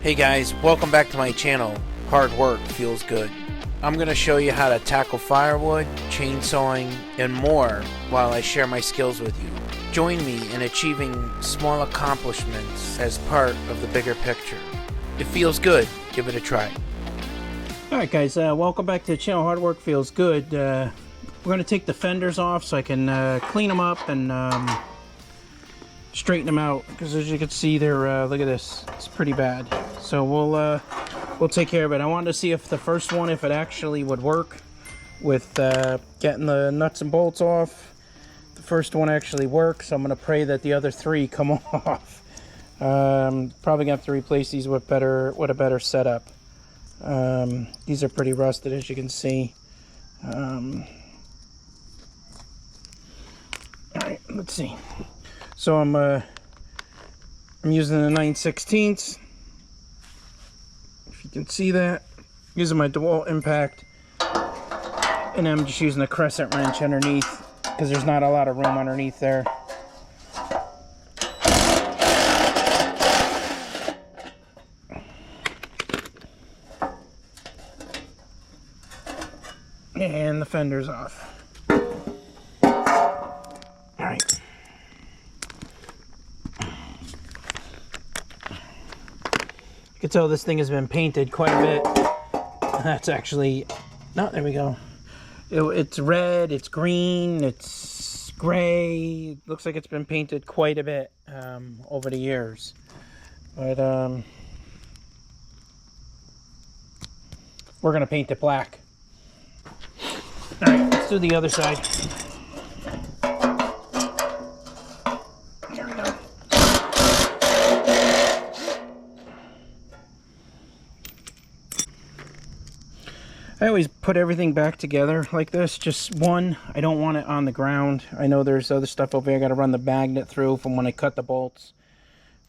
Hey guys, welcome back to my channel. Hard work feels good. I'm going to show you how to tackle firewood, chainsawing, and more while I share my skills with you. Join me in achieving small accomplishments as part of the bigger picture. It feels good. Give it a try. Alright guys, welcome back to the channel. Hard work feels good. We're going to take the fenders off so I can clean them up and straighten them out, because as you can see they're look at this, it's pretty bad. So we'll take care of it. I wanted to see if the first one, if it actually would work with getting the nuts and bolts off. The first one actually works, so I'm going to pray that the other three come off. Probably gonna have to replace these with a better setup. These are pretty rusted, as you can see. Alright, let's see. So I'm using the 9/16. If you can see that, using my DEWALT impact, and I'm just using a crescent wrench underneath because there's not a lot of room underneath there. And the fender's off. Alright. You can tell this thing has been painted quite a bit. That's actually... No, there we go. It's red, it's green, it's gray. It looks like it's been painted quite a bit over the years. But we're going to paint it black. Alright, let's do the other side. There we go. I always put everything back together like this. Just one, I don't want it on the ground. I know there's other stuff over here I got to run the magnet through from when I cut the bolts.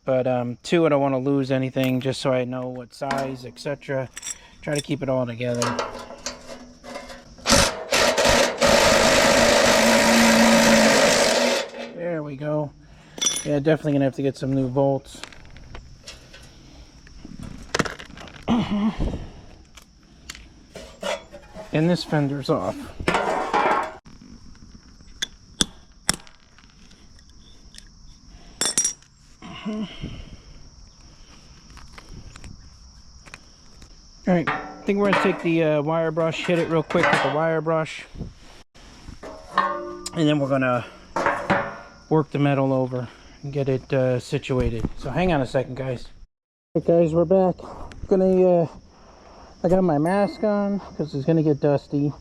But two, I don't want to lose anything, just so I know what size, etc. Try to keep it all together. There we go. Yeah, definitely gonna have to get some new bolts. And this fender's off. Alright, I think we're gonna take the wire brush, hit it real quick with the wire brush, and then we're gonna work the metal over and get it situated. So hang on a second, guys. Okay guys, we're back. I got my mask on because it's gonna get dusty,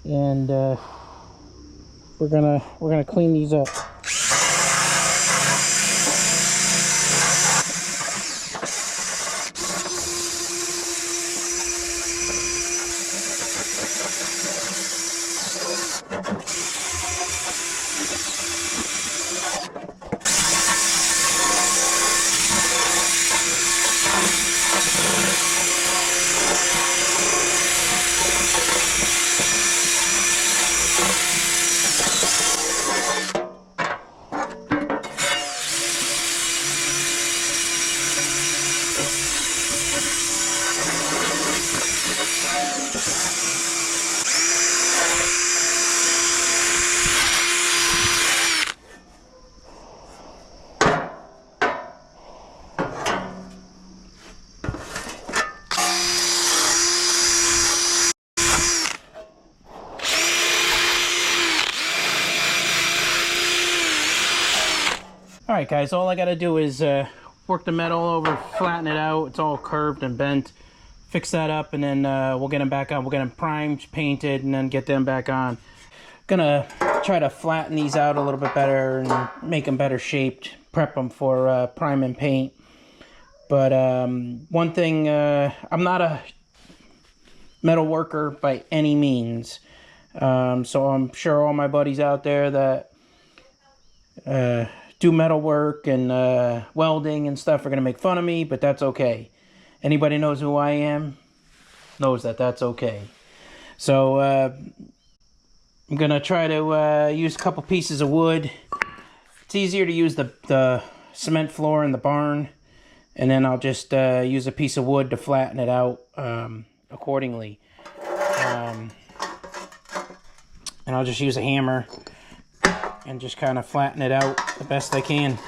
and we're gonna clean these up. Alright guys, all I gotta do is work the metal over, flatten it out. It's all curved and bent. Fix that up, and then we'll get them back on. We'll get them primed, painted, and then get them back on. Gonna try to flatten these out a little bit better and make them better shaped. Prep them for prime and paint. But one thing, I'm not a metal worker by any means. So I'm sure all my buddies out there that do metal work and welding and stuff are gonna make fun of me, but that's okay. Anybody knows who I am knows that that's okay. So I'm gonna try to use a couple pieces of wood. It's easier to use the cement floor in the barn and then I'll just use a piece of wood to flatten it out accordingly. And I'll just use a hammer and just kind of flatten it out the best I can.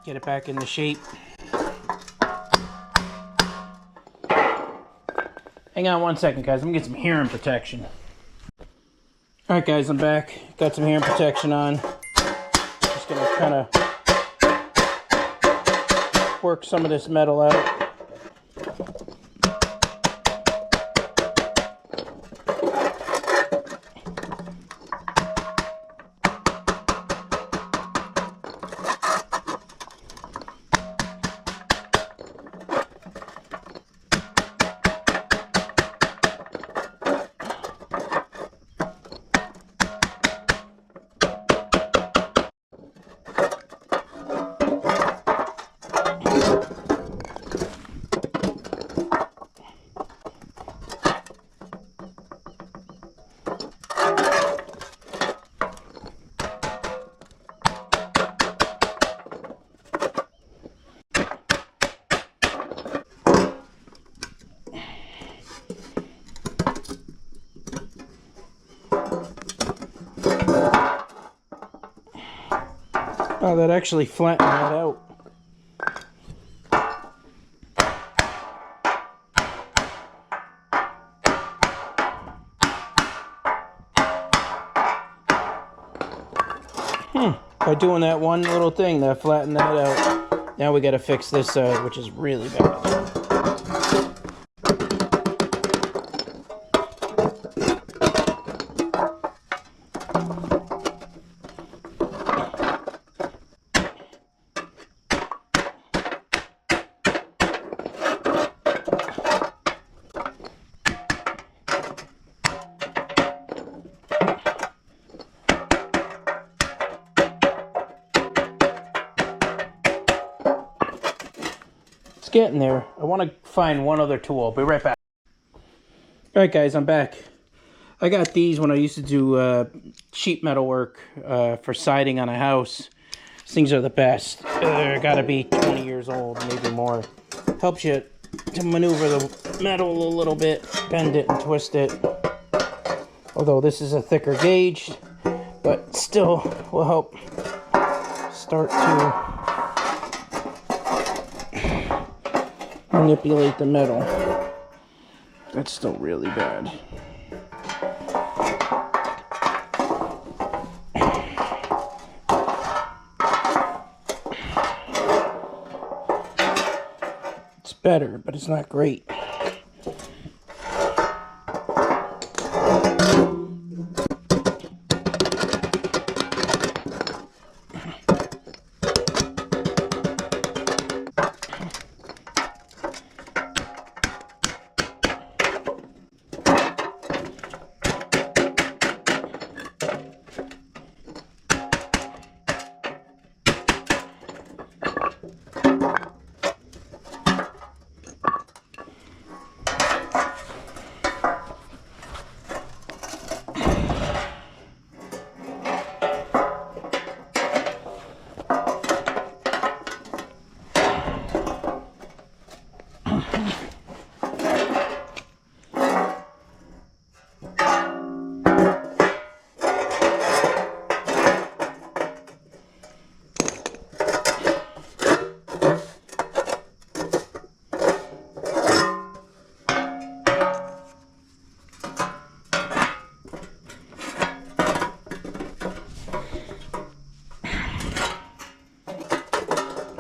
Get it back into shape. Hang on one second, guys. I'm gonna get some hearing protection. Alright guys, I'm back. Got some hearing protection on. Just gonna kind of work some of this metal out. Oh, that actually flattened that out. By doing that one little thing, that flattened that out. Now we gotta fix this side, which is really bad. Getting there. I want to find one other tool. I'll be right back. Alright guys, I'm back. I got these when I used to do sheet metal work for siding on a house. These things are the best. They're gotta be 20 years old, maybe more. Helps you to maneuver the metal a little bit, bend it and twist it. Although this is a thicker gauge, but still will help start to manipulate the metal. That's still really bad. It's better, but it's not great.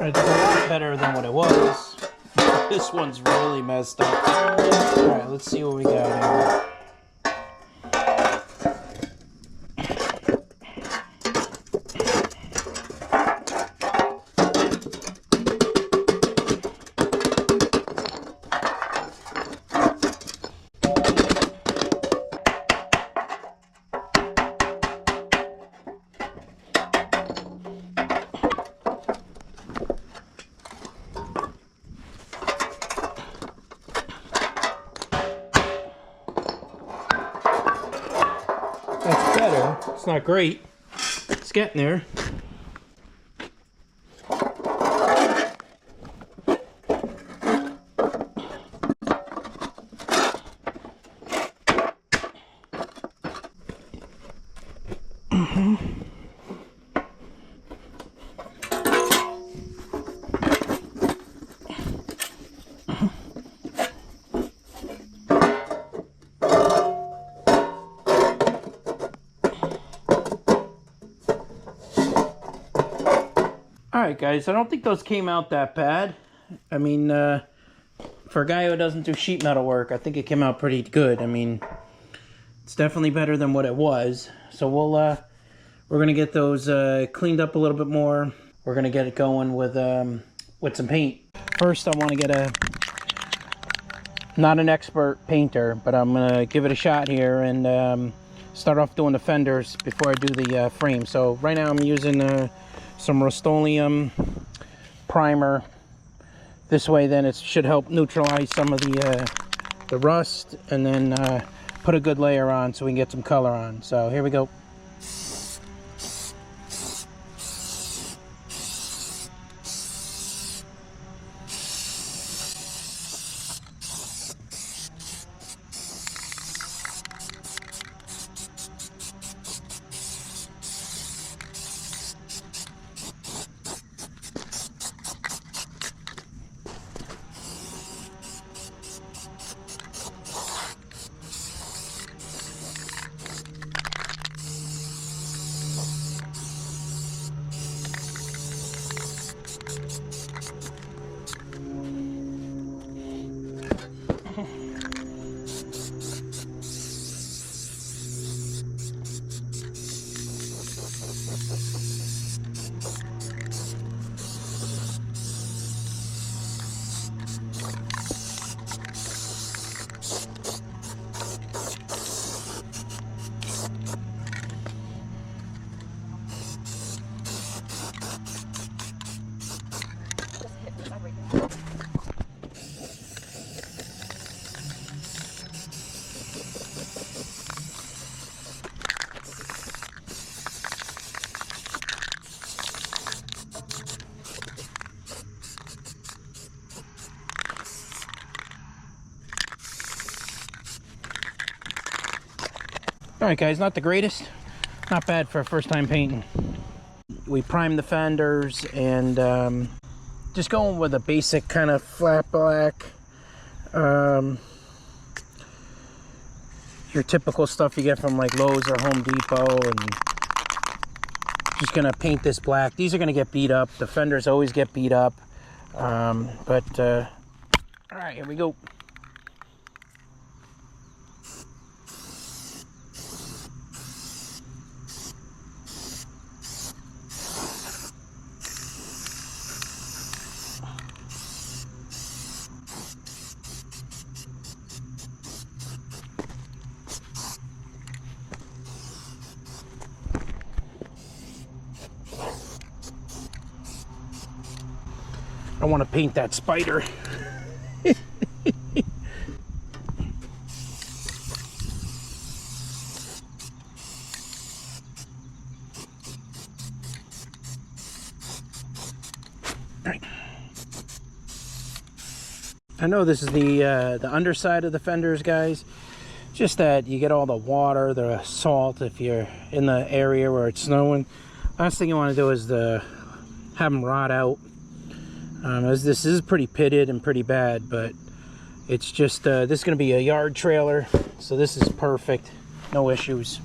It's a lot better than what it was. This one's really messed up. Alright, let's see what we got here. That's better. It's not great. It's getting there. Alright guys, I don't think those came out that bad. I mean, for a guy who doesn't do sheet metal work, I think it came out pretty good. I mean, it's definitely better than what it was. So we're gonna get those cleaned up a little bit more. We're gonna get it going with some paint. First, I want to get not an expert painter, but I'm gonna give it a shot here and start off doing the fenders before I do the frame. So right now I'm using some Rust-Oleum primer. This way then it should help neutralize some of the rust, and then put a good layer on so we can get some color on. So here we go. Alright guys, not the greatest. Not bad for a first time painting. We primed the fenders and just going with a basic kind of flat black. Your typical stuff you get from like Lowe's or Home Depot, and just gonna paint this black. These are gonna get beat up. The fenders always get beat up. Alright, here we go. I want to paint that spider. Right. I know this is the underside of the fenders, guys. Just that you get all the water, the salt if you're in the area where it's snowing. Last thing you want to do is have them rot out. As this is pretty pitted and pretty bad, but it's just this is going to be a yard trailer, so this is perfect, no issues.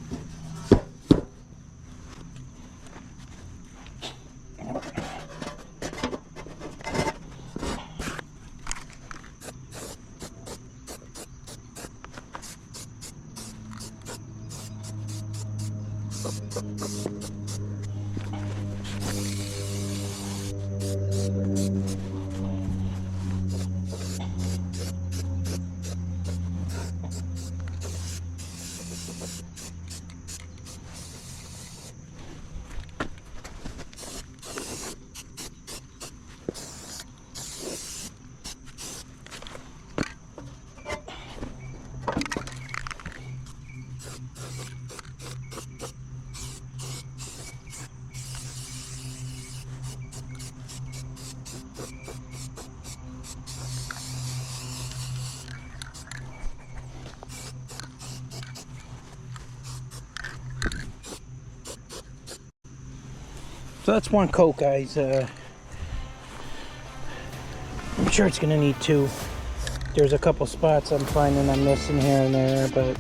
So that's one coat, guys. I'm sure it's gonna need two. There's a couple spots I'm finding I'm missing here and there, but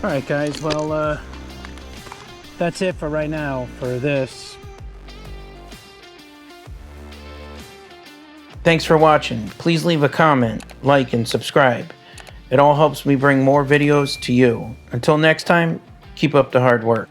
alright guys, well that's it for right now for this. Thanks for watching. Please leave a comment, like, and subscribe. It all helps me bring more videos to you. Until next time, keep up the hard work.